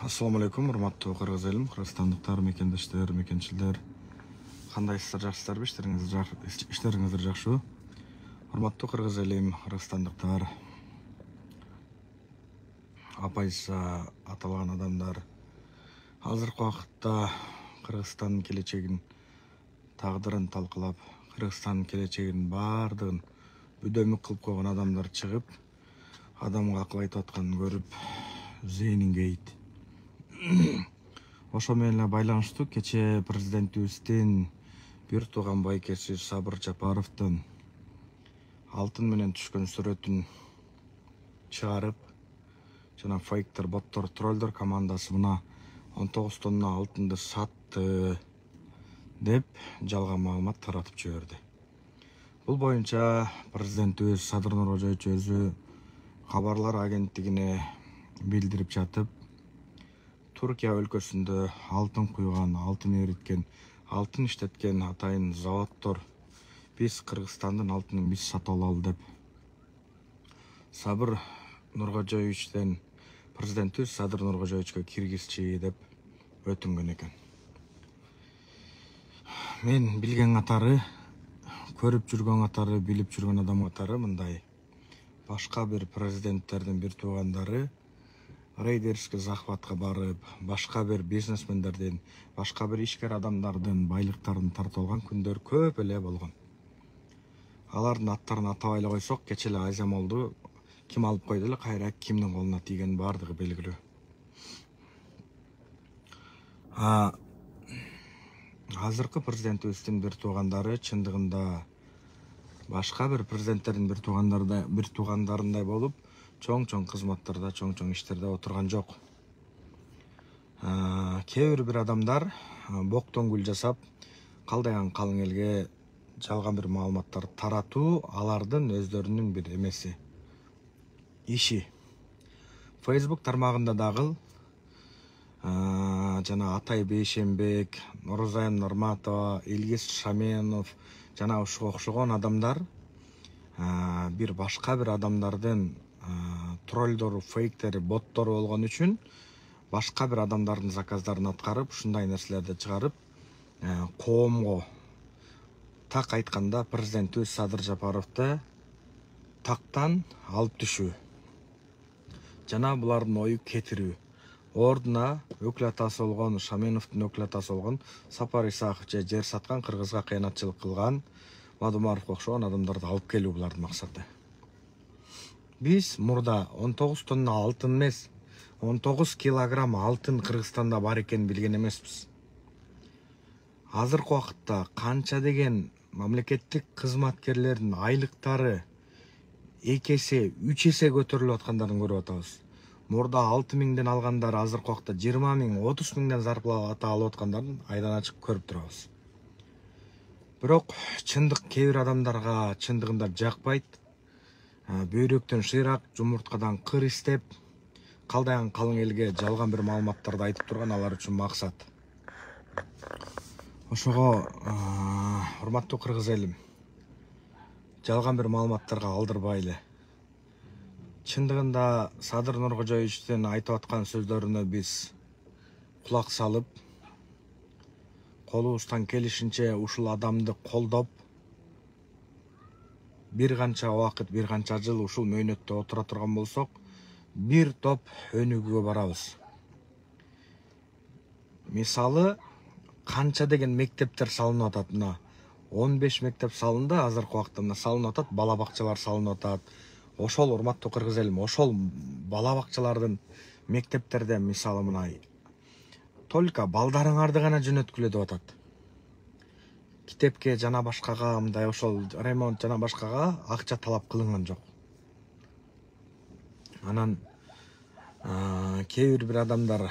Assalamu alaikum, урматтуу кыргыз элим, кыргызстандыктар, мекендештер, мекенчилер. Кандайсыздар, жакшысыздарбы? Иштериңиздер жакшыбы? Урматтуу кыргыз элим, кыргызстандыктар, апайса аталган адамдар, азыркы убакытта Кыргызстандын келечегин, тагдырын талкылап, Кыргызстандын келечегин баардыгын бүдөмүк кылып койгон адамдар чыгып, адамга акыл айтып атканын көрүп, зээнин кейт. Ошо менен эле байланыштуу кечээ президентибиздин бир тууган байкеси Сабыр Жапаровдун алтын менен түшкөн сүрөтүн чыгарып, жана фейктер, боттор, троллдор командасы мына 19 тонна алтынды сатты деп жалган маалымат таратып жиберди. Бул боюнча президентибиз Садыр Нуркожоевич өзү кабарлар агенттигине билдирип жатып, Түркия өлкөсүндө алтын куйган, алтын эриткен, алтын иштеткен атайын заводдор биз Кыргызстандын алтынын биз сатып алалы деп Сабыр Нуркожоевичтен президентибиз Садыр Нуркожоевичке киргизчи деп өтүнгөн экен. Мен билген катары, көрүп жүргөн катары, билип жүргөн адам катары мындай башка бир президенттердин бир туугандары рейдерский захватка барып, башка бир бизнесмендердин, башка бир ишкер адамдардын байлыктарын тартып алган күндөр көп эле болгон. Алардын аттарын атабай эле койсок, кечээ эле Айзамолду ким алып койду эле, кайра кимдин колуна тийгени баардыгы белгилүү. Азыркы президентибиздин бир туугандары чындыгында башка бир президенттердин бир туугандарындай болуп, чоң-чоң кызматтарда, чоң-чоң иштерде отурган жок. Кээ бир адамдар боктон гүл жасап, калдайган калың элге жалган бир маалыматтар таратуу алардын өздөрүнүн бир эмеси, иши. Facebook тармагында дагы жана Атай Бейшенбек, Нурзайым Нурматова, Илгиз Шаменов жана ушуга окшогон адамдар бир башка бир адамдардын троллдору, фейктери, боттору болгон үчүн башка бир адамдардын заказдарын аткарып, ушундай нерселерди чыгарып, коомго так айтканда президентибиз Садыр Жапаровду тактан алып түшүү жана булардын ою кетирүү. Ордуна өкүл атасы болгон, Шаменовдун өкүл атасы болгон Сапар Исаков же жер саткан, кыргызга кыянатчылык кылган, Мадумаровго окшогон адамдарды алып келүү булардын максаты. Биз мурда 19 тонна алтын эмес, 19 килограмм алтын Кыргызстанда бар экенин билген эмеспиз. Азыркы убакытта канча деген мамлекеттик кызматкерлердин айлыктары 2 эсе, 3 эсе көтөрүлүп аткандарын көрүп атабыз. Мурда 6 миңден алгандар азыркы убакытта 20 миң, 30 миңден зарплата алып аткандарын айдан ачык көрүп турабыз. Бирок чындык кээ бир адамдарга чындыгында жакпайт. Бөйрөктөн шыйрак, жумурткадан кыр истеп, калдайган калың элге жалган бир маалыматтарды айтып турган алар үчүн максат. Ошого, урматтуу кыргыз элим, жалган бир маалыматтарга алдырбайлы. Чындыгында Садыр Нуркожоевичтин айтып аткан сөздөрүнө биз кулак салып, колубуздан келишинче ушул адамды колдоп, бир канча убакыт, бир канча жыл ушул мөөнөттө отура турган болсок, бир топ өнүгүүгө барабыз. Мисалы, канча деген мектептер салынып атат. Мына 15 мектеп салынды, азыркы убакытта мына салынып атат, бала бакчалар салынып атат. Ошол, урматтуу кыргыз элим, ошол бала бакчалардын мектептерде мисалы мына только балдарыңарды гана жөнөткүлө деп атат. Китепке жана башкага, мындай ошол ремонт жана башкага акча талап кылынган жок. Анан кээ бир адамдар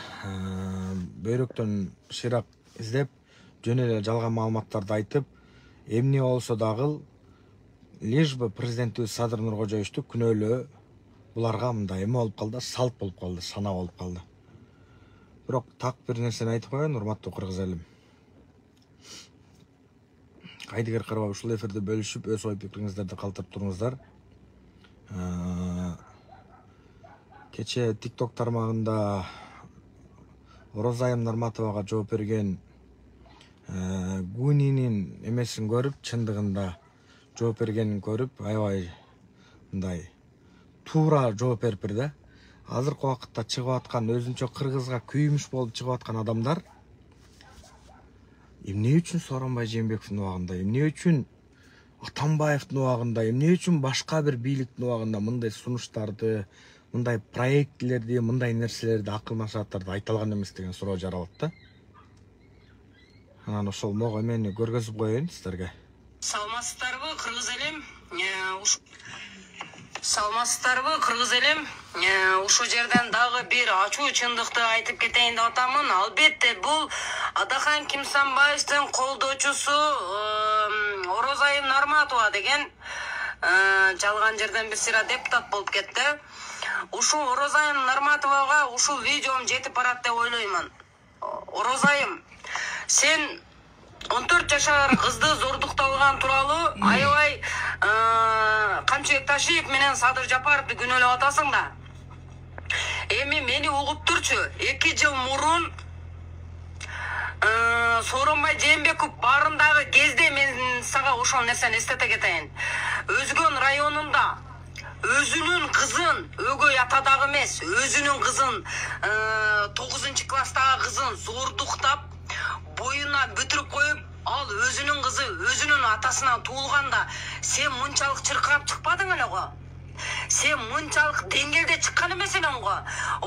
бөйрөктөн шыйрак издеп, жөн эле жалган маалыматтарды айтып, эмне болсо дагы лишь бы президентибиз Садыр Нуркожоевичту күнөөлөө буларга мындай эме болуп калды, салт болуп калды, сана болуп калды. Бирок так бир нерсени айтып коеюн, урматтуу кыргыз элим. Кайдыгер карабай ушул эфирди бөлүшүп, өз ой пикириңиздерди калтырып туруңуздар. Кечээ TikTok тармагында Орозайым Нарматовага жооп берген Гунинин эмесин көрүп, чындыгында жооп бергенин көрүп, аябай мындай туура жооп берип да. Азыркы убакытта чыгып аткан өзүнчө кыргызга күйүмүш болуп чыгып аткан адамдар эмне үчүн Сооронбай Жээнбековдун убагында, эмне үчүн Атамбаевдин убагында, эмне үчүн башка бир бийликтин убагында мындай сунуштарды, мындай проектилерди, мындай нерселерди, акыл машааттарды айта алган эмес деген суроо жаралат да. Анан ошол мого эмени көргөзүп коеюн сиздерге. Саламатсыздарбы, кыргыз элем? Саламатсыздарбы, кыргыз элем? Ушул жерден дагы бир ачуу чындыкты айтып кетейин деп атамын. Албетте бул Адахан Кимсанбаевдин колдоочусу Орозайым Нарматова деген жалган жерден бир сыйра депутат болуп кетти. Ушул Орозайым Нарматовага ушул видеом жетип барат деп ойлоймун. Орозайым, сен 14 жашар кызды зордукталган тууралуу аябай Камчыбек Ташиев менен Садыр Жапаровду күнөөлөп атасың да. Эми мени угуп турчу. 2 жыл мурун Сооронбай Жээнбеков баарындагы кезде мен сага ошол нерсени эстете кетейин. Өзгөн районунда өзүнүн кызын, өгөй атадагы эмес, өзүнүн кызын 9-класстагы кызын зордуктап, боюна бүтүрүп коюп, ал өзүнүн кызы өзүнүн атасынан туулганда сен мынчалык чыркырап чыкпадың эле го. Сен мынчалык деңгээлде чыккан эмес элең го.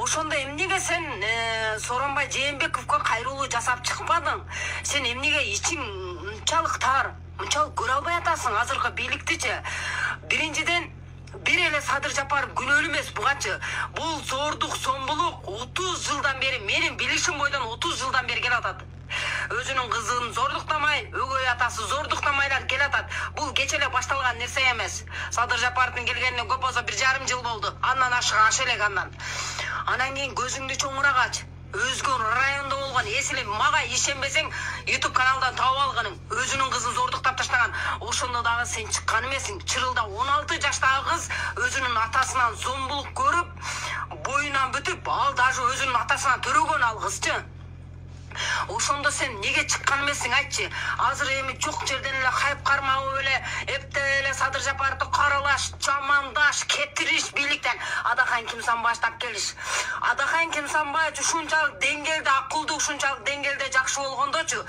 Ошондо эмнеге сен Сооронбай Жээнбековго кайрылуу жасап чыкпадың? Сен эмнеге ичиң мынчалык тар, мынчалык көрө албай атасың азыркы бийликтичи? Биринчиден бир эле Садыр Жапаров күнөөлүү эмес бугачы. Бул зордук, зомбулук 30 жылдан бери, менин билишим бойдон 30 жылдан бери келе атат. Өзүнүн кызын зордуктамай, өгөй атасы зордуктамайлар келе атат. Бул кече эле башталган нерсе эмес. Садыр Жапаровдун келгенине көп болсо 1,5 жыл болду. Андан аша элек андан. Анан кийин көзүңдү чоңураак ач. Өзгөн районда болгон, эсиле мага ишенбесең, YouTube каналдан таап алгының. Өзүнүн кызын зордуктап таштаган. Ошондо дагы сен чыккан эмесиң. Чырылда 16 жаштагы кыз өзүнүн атасынан зомбулук көрүп, боюнан бүтүп, ал даже өзүнүн атасынан төрөгөн ал кызчы. Ошондо сен неге чыккан эмесиң айтчы? Азыр эми жок жерден эле хайп кармагып эле, эптеп эле Садыр Жапаровду каралаш, жамандаш, кетириш бийликтен Адахан Кимсанбаевдап келиш. Адахан Кимсанбаев ушунчалык деңгээлде акылдуу, ушунчалык деңгээлде жакшы болгондочу,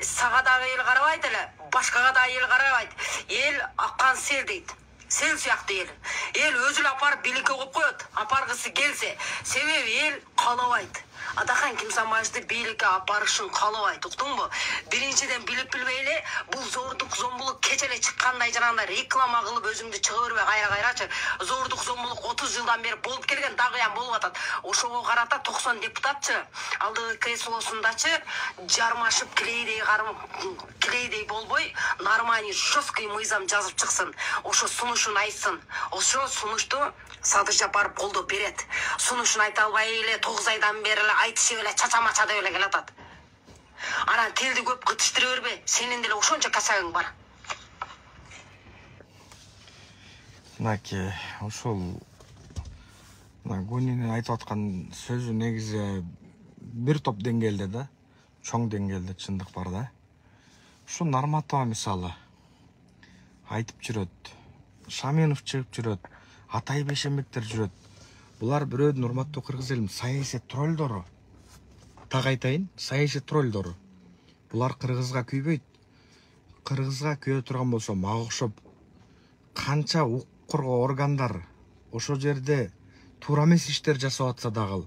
сага дагы эл карабайт эле, башкага да эл карабайт. Эл аккан сел дейт. Сел сыяктуу эл. Эл өзү эле апарып бийликке коюп коет, апаргысы келсе. Себеби эл каалабайт. Адахан Кимсанбаевди бийликке апарышын каалабайт, уктуңбу? Биринчиден билип билбей эле бул зордук, зомбулук кече эле чыккандай жанагындай реклама кылып өзүңдү чыга бербей кайра-кайрачы. Зордук, зомбулук 30 жылдан бери болуп келген, дагы болуп атат. Ошого карата 90 депутатчы алдыгы креслосундачы жармашып килейдей болбой, нормальный жесткий мыйзам жазып чыксын. Ошо сунушун айтсын. Ошо сунушту Садыр Жапаров колдоп берет. Сунушун айта албай эле 9 айдан бери айтышып эле чача-мача деп эле келатат. Анан тилди көп кытыштыра бербе. Сенин деле ошончо касагың бар. Мынаки, ошол Гунинин айтып аткан сөзү негизи бир топ деңгээлде да, чоң деңгээлде чындык бар да. Ушу Нарматова мисалы айтып жүрөт, Шаменов чыгып жүрөт, Атай Бейшенбектер жүрөт. Булар бирөөдүн урматтуу кыргыз элим саясий троллдору. Так айтайын, саясий троллдору. Булар кыргызга күйбөйт. Кыргызга күйө турган болсо мага окшоп канча укук коргоо органдар ошол жерде туура эмес иштер жасап атса дагы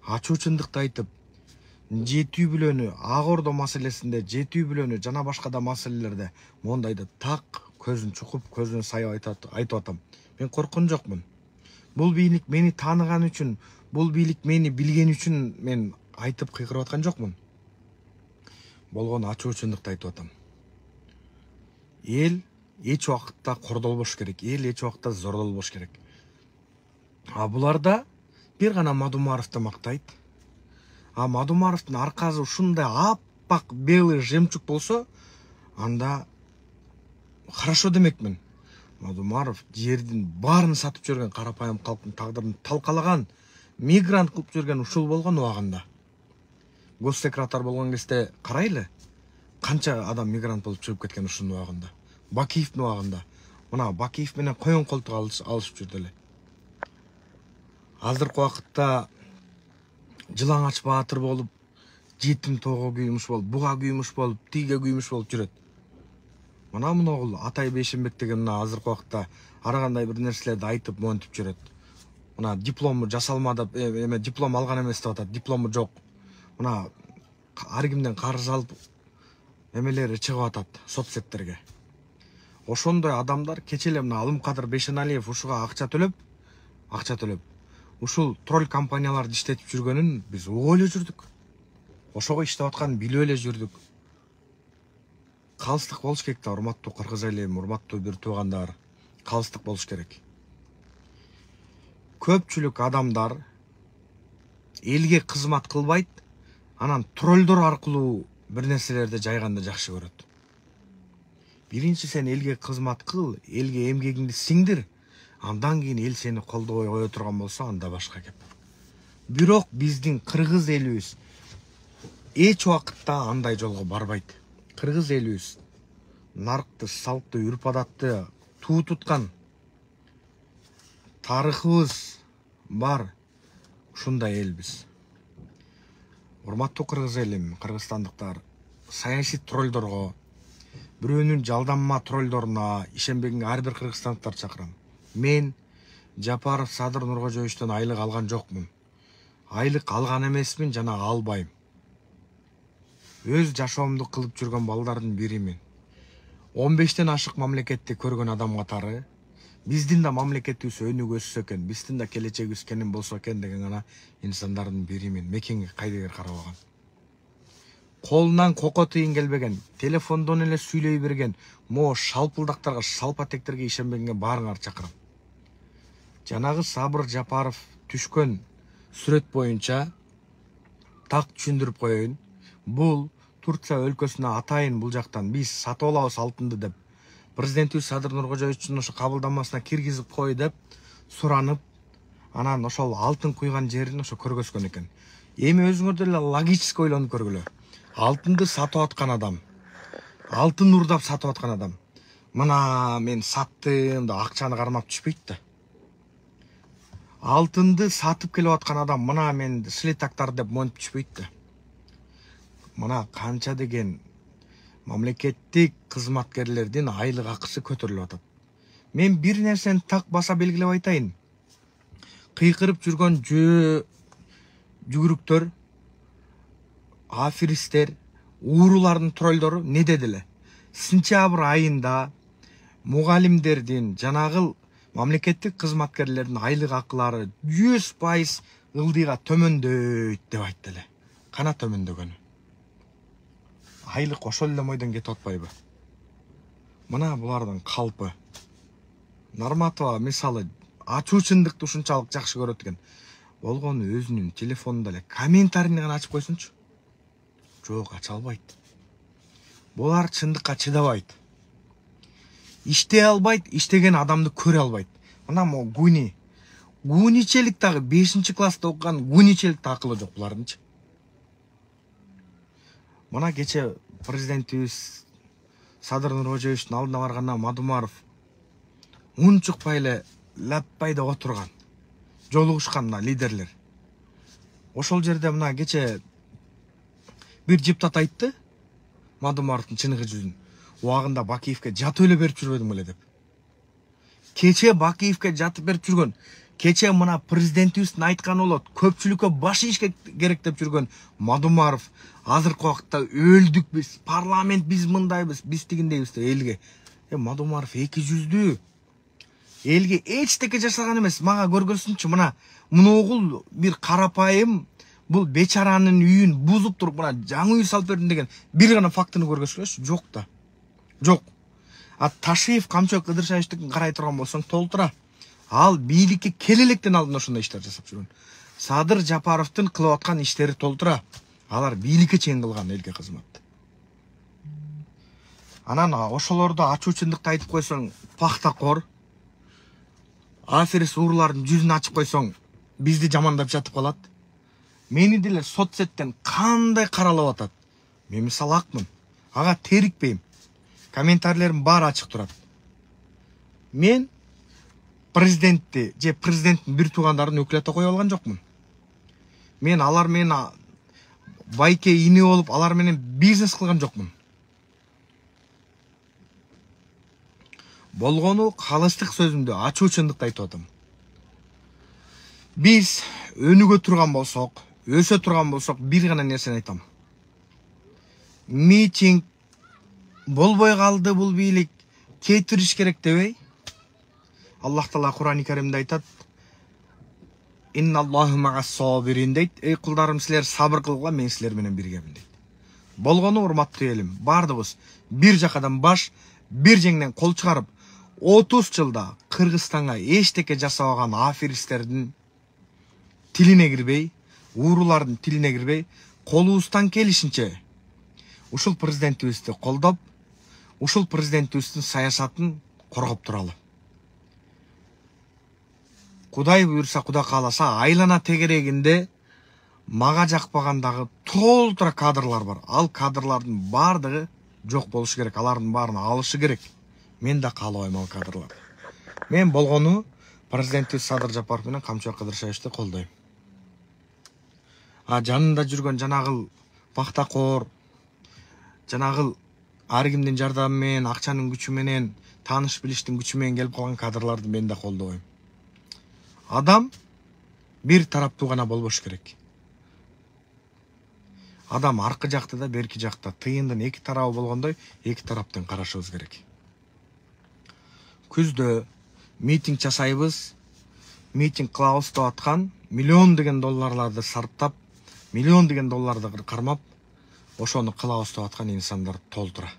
ачуу чындыкты айтып, жетүү билөнү Ак Ордо маселесинде, жетүү билөнү жана башка да маселелерде мондайды так көзүн чукуп, көзүн сайып айтып атам. Мен корккон жокмун. Бул бийлик мени тааныган үчүн, бул бийлик мени билген үчүн мен айтып кыйкырып аткан жокмун. Болгон ачуу чындыкты айтып атам. Эл эч убакытта кордолбош керек, эл эч убакытта зордолбош керек. А буларда бир гана Мадумаровду мактайт. А Мадумаровдун аркасы ушундай аппак белый жемчуг болсо, анда хорошо демекмин. Мадумаров жердин баарын сатып жүргөн, карапайым калктын тагдырын талкалаган, мигрант кылып жүргөн ушул болгон убагында. госсекретар болгон кезде карайлы, канча адам мигрант болуп чыгып кеткен ушунун убагында. Бакиевдин убагында. Мына Бакиев менен коен колтук алышып жүрдү эле. Азыркы убакытта Жылаңач Баатыр болуп, жетим тоого күймүш болуп, буга күймүш болуп, тиге күймүш болуп жүрөт. Мына могул Атай Бейшенбек деген мына азыркы убакытта ар кандай бир нерселерди айтып монтип жүрөт. Мына диплому жасалмады, диплом алган эмес деп атат, диплому жок. Мына ар кимден карыз алып эмелери чыгып атат соцсеттерге. Ошондой адамдар кече эле мына Алымкадыр Бейшеналиев ушуга акча төлөп, ушул тролль компанияларды иштетип жүргөнүн биз угуп эле жүрдүк. Ошого иштеп атканын билип эле жүрдүк. Калыстык болуш керек да, урматтуу кыргыз элим, урматтуу бир туугандар, калыстык болуш керек. Көпчүлүк адамдар элге кызмат кылбайт, анан троллдор аркылуу бир нерселерди жайганды жакшы көрөт. Биринчи сен элге кызмат кыл, элге эмгегиңди сиңдир, андан кийин эл сени колдобой кое турган болсо анда башка кеп. Бирок биздин кыргыз элибиз эч убакытта андай жолго барбайт. Кыргыз элибиз наркты, салтты, үрп адатты туу туткан тарыхыбыз бар. Ушундай элбиз. Урматтуу кыргыз элим, кыргызстандыктар, саясий троллдорго, бирөөнүн жалданма троллдоруна ишенбеген ар бир кыргызстандыктар чакырам. Мен Жапаров Садыр Нуркожоевичтен айлык алган жокмун. Айлык алган эмесмин жана албайм. Өз жашоомду кылып жүргөн балдардын биримин. 15тен ашык мамлекетти көргөн адам катары, биздин да мамлекетибиз өнүгө өссө экен, биздин да келечегибиз кенен болсо экен деген гана инсандардын биримин. Мекенге кайдыгер карабаган. Колунан коко тыйын келбеген, телефондон эле сүйлөй берген, мо шалпылдактарга, шалпатектерге ишенбегенге баарыңар чакырам. Жанагы Сабыр Жапаров түшкөн сүрөт боюнча так түшүндүрүп коеюн. Бул Турция өлкөсүнө атайын бул жактан биз сатып алабыз алтынды деп, президентибиз Садыр Нуркожоевичтин ошо кабылданмасына киргизип кой деп суранып, анан ошол алтын куйган жерин ошо көргөзгөн экен. Эми өзүңөр деле логически ойлонуп көргүлө. Алтынды сатып аткан адам, алтын урдап сатып аткан адам, мына мен саттым да акчаны кармап түшпөйт да. Алтынды сатып келип аткан адам, мына мен слетактар деп монтип түшпөйт да. Мына канча деген мамлекеттик кызматкерлердин айлык акысы көтөрүлүп атат. Мен бир нерсени так баса белгилеп айтайын. Кыйкырып жүргөн жүгүрүктөр, аферистер, уурулардын троллдору не дедиле? Сентябрь айында мугалимдердин, жанагыл мамлекеттик кызматкерлердин айлык акылары 100% ылдыйга төмөндөйт деп айттылы. Кана төмөндөгөнү? Айлык ошол эле мойдон кетип атпайбы? Мына булардын калпы. Норматова мисалы ачуучундукты ушунчалык жакшы көрөт экен. Болгону өзүнүн телефонунда эле комментарийни гана ачып койсунчу. Жок, ача албайт. Булар чындыкка чыдабайт. Иштей албайт, иштеген адамды көрө албайт. Мына мо гуничелик дагы 5-класста окуган гуничелик акылы жок булардынчы. Мына кече президентибиз Садыр Нуркожоевичтин алдына барганда Мадумаров унчукпай эле лаппай деп отурган. Жолугушкан мына лидерлер. Ошол жерде мына кече бир депутат айтты, Мадумаровдун чыныгы жүзүн. Убагында Бакиевке жатып эле берип жүрбөдүм эле деп. Кече Бакиевке жатып берип жүргөн. Кече мына президентибиздин айтканы болот, көпчүлүккө баш ийишке керек деп жүргөн Мадумаров азыркы убакытта өлдүк биз, парламент биз мындайбыз, биз тигиндейбиз деп элге. Мадумаров 200'дүү. Элге эчтеке жашаган эмес, мага көргөзсүнчү. Мына муногул бир карапайым бул бечаранын үйүн бузуп туруп мына жаңы үй салып бердим деген бир гана фактыны көргөзсүңөрчү. Жок да. Жок. Ташиев Камчок Ыдыршаевичтикин карай турган болсоң толтура. Ал бийликке келелектен алдын ошондой иштер жасап жүргөн. Садыр Жапаровдун кылып аткан иштери толтура. Алар бийликке чейин кылган элге кызмат. Анан ошолорду ачуучундукты айтып койсоң, пахтакор, аферист уурулардын жүзүн ачып койсоң, бизди жамандап жатып калат. Мени деле соцсеттен кандай каралап атат. Мен мисалы акмын. Ага терикпейм. Комментарийлерим баары ачык турат. Мен президентти же президенттин бир туугандарын өкүлөтө кое алган жокмун. Мен алар менен байке ини болуп, алар менен бизнес кылган жокмун. Болгону калыстык сөзүмдү ачуу чындыкты айтып атам. Биз өнүгө турган болсок, өсө турган болсок, бир гана нерсени айтам. Митинг болбой калды, бул бийлик кетириш керек дебей. Аллах Таала Кур'ан-ы Каримде айтат: "Инналлаху мa'ас-сабирин" дейт. Эй кулдарым, силер сабыр кылгыла, мен силер менен биргемин дейт. Болгону урматтуу элим, бардыгыбыз бир жакадан баш, бир жеңден кол чыгарып, 30 жылда Кыргызстанга эчтеке жасабаган аферисттердин тилине кирбей, уурулардын тилине кирбей, колубуздан келишинче ушул президентибизди колдоп, ушул президентибиздин саясатын коргоп туралы. Кудай буйрса, Кудай кааласа, айлана тегерегинде мага жакпагандагы толтура кадрлар бар. Ал кадрлардын бардыгы жок болушу керек, алардын баарын алышы керек. Мен да каалабайм ал кадрларды. Мен болгону президентибиз Садыр Жапаров менен Камчыбек Кыдыршевичти колдойм. Жанында жүргөн жанагыл бактакор, жанагыл ар кимдин жардамы менен, акчанын күчү менен, тааныш билиштин күчү менен келип калган кадрларды мен да колдойм. Адам бир тараптуу гана болбош керек. Адам аркы жакта да, берки жакта, тыйындын эки тарабы болгондой, эки тараптан карашыбыз керек. Күздө митинг жасайбыз, митинг кылабыз деп аткан, миллион деген долларларды сарптап, миллион деген долларды кармап, ошону кылабыз деп аткан инсандар толтура.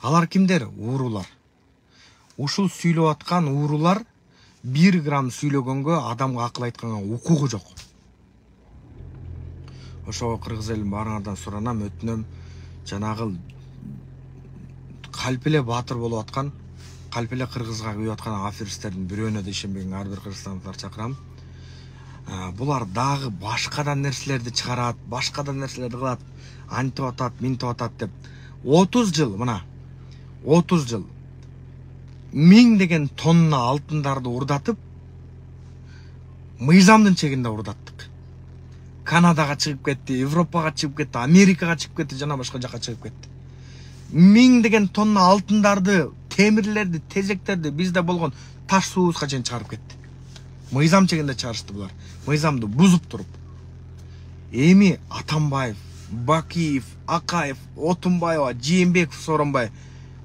Алар кимдер? Уурулар. Ушул сүйлөп аткан уурулар 1 грамм сүйлөгөнгө адамга акыл айтканга укугу жок. Ошого кыргыз элин баарыңардан суранам, өтүнөм, жанагыл калп эле баатыр болуп аткан, калп эле кыргызга күйүп аткан аферисттердин бирөөнө да ишенбеген ар бир кыргызстандыктарды чакырам. Булар дагы башкадан нерселерди чыгарат, башкадан нерселерди кылат, антип атат, минтип атат деп. 30 жыл, мына 30 жыл 1000 деген тонна алтындарды урдатып, мыйзамдын чегинде урдаттык. Канадага чыгып кетти, Европага чыгып кетти, Америкага чыгып кетти, жана башка жака чыгып кетти. 1000 деген тонна алтындарды, темирлерди, тезектерди бизде болгон таш суубузга чейин чыгарып кетти. Мыйзам чегинде чыгарышты булар. Мыйзамды бузуп туруп. Эми Атамбаев, Бакиев, Акаев, Отунбаева, Жээнбеков, Сооронбай,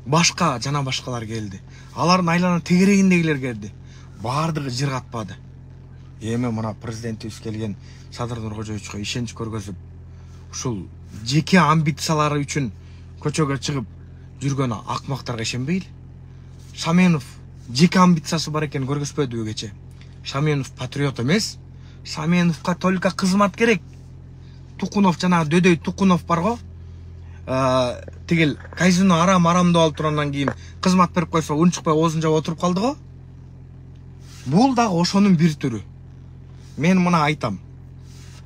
башка жана башкалар келди. Алардын айлана тегерегиндегилер келди. Бардыгы жыргатпады. Эми мына президентибиз келген Садыр Нуркожоевичке ишенич көргөзүп, ушул жеке амбициялары үчүн көчөгө чыгып жүргөн акмактарга ишенбейли. Шаменов жеке амбициясы бар экен көргөзбөдүбү кече. Шаменов патриот эмес. Шаменовка только кызмат керек. Тукунов жана дөдөй Тукунов бар го. Тигил казино арам деп алып турандан кийин кызмат берип койсо унчукпай оозун жаап отуруп калды го. Бул дагы ошонун бир түрү. Мен мына айтам.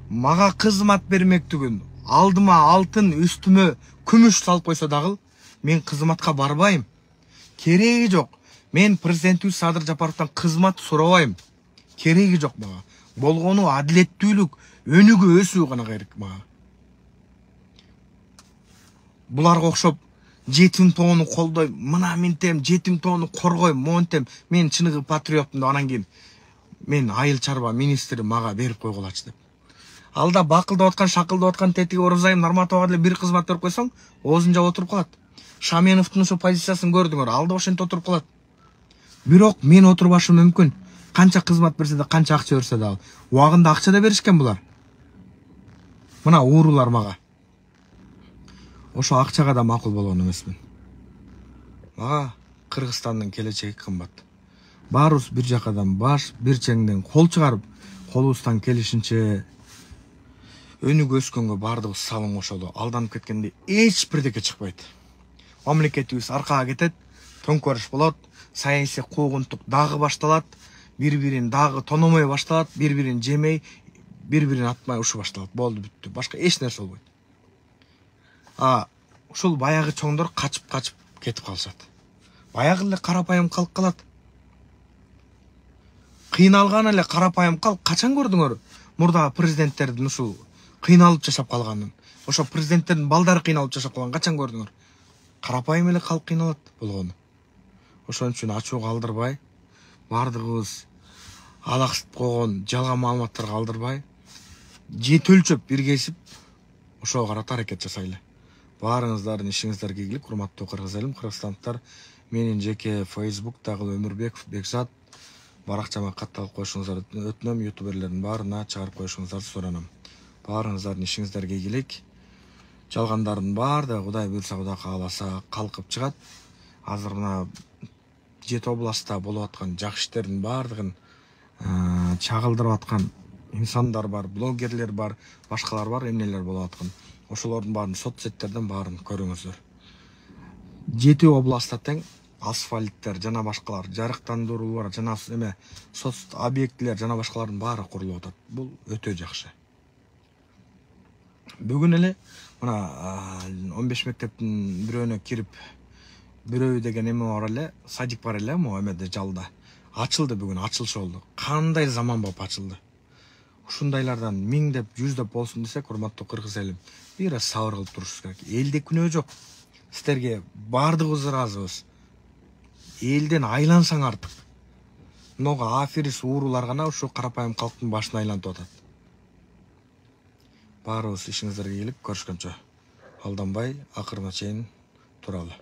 Мага кызмат бермектүгүн алдыма алтын, үстүмө күмүш салып койсо дагы мен кызматка барбайм. Кереги жок. Мен президентибиз Садыр Жапаровтан кызмат сурабайм. Кереги жок мага. Болгону адилеттүүлүк, өнүгүү, өсүү гана керек мага. Буларга окшоп жетим тоону колдойм, мына ментем, жетим тоону коргойм, монтем, мен чыныгы патриотмун деп анан кийин мен айыл чарба министри мага берип койгулачы деп. Алда бакылдап аткан, шакылдап аткан тетиги Орозайым Нарматовага деле бир кызмат берип койсоң, оозун жаап отуруп калат. Шаменовдун ошо позициясын көрдүңөр, алда ошентип отуруп калат. Бирок мен отурбашым мүмкүн. Канча кызмат берсе да, канча акча берсе да, убагында акча да беришкен булар. Мына уурулар мага. Ошо акчага да макул болгон эмесмин. Мага Кыргызстандын келечеги кымбат. Баарыбыз бир жакадан баш, бир чеңден кол чыгарып, колубуздан келишинче өнүгүп өскөнгө бардыгыбыз салым кошолу. Алданып кеткенде эч бирдеке чыкпайт. Мамлекетибиз аркага кетет, төңкөрүш болот, саясий куугунтук дагы башталат, бири-бирин дагы тономой башталат, бири-бирин жемей, бири-бирин атмай ушу башталат. Болду, бүттү. Башка эч нерсе болбойт. Ушул баягы чоңдор качып кетип калышат. Баягы эле карапайым калк калат. Кыйналган эле карапайым калк качан көрдүңөр? Мурда президенттердин ушул кыйналып жашап калганын. Ошо президенттердин балдары кыйналып жашап калган качан көрдүңөр? Карапайым эле калк кыйналат болгону. Ошон үчүн ачуу калдырбай, бардыгыбыз алаксып койгон жалган маалыматтарга алдырбай, жети өлчөп биргесип, ошого карата аракет жасайлы. Баарыңыздардын ишиңиздерге ийгилик, урматтуу кыргыз элим, кыргызстандыктар. Менин жеке Facebook'тагы Өмүрбеков Бекзат баракчама катталып коюшуңуздарды өтүнөм, ютуберлердин баарына чыгарып коюшуңуздарды суранам. Баарыңыздардын ишиңиздерге ийгилик. Жалгандардын баардыгы Кудай буйрса, Кудай кааласа калкып чыгат. Азыр мына 7 областта болуп аткан жакшы иштердин баардыгын чагылдырып аткан инсандар бар, блогерлер бар, башкалар бар, эмнелер болуп аткан. Ошолордун баарын соцсеттерден баарын көрүңүздөр. 7 областта тең асфальттер жана башкалар, жарыктандыруулар жана соц объектилер жана башкалардын баары курулуп атат. Бул өтө жакшы. Бүгүн эле мына 15 мектептин бирөөнө кирип, бирөө деген эме бар эле, садик бар эле, могу эмеде жалда. Ачылды бүгүн, ачылыш болду. Кандай заман болуп ачылды. Ушундайлардан 1000 деп, 100 деп болсун десек, урматтуу кыргыз элим, бир аз сабыр кылып турушубуз керек. Элде күнөө жок. Сиздерге бардыгыбыз ыраазыбыз. Элден айлансаң артык. Много аферис уурулар гана ушу карапайым калктын башына айлантып атат. Баарыбыз ишиңиздерге ийгилик, көрүшкөнчө. Алданбай, акырына чейин туралы.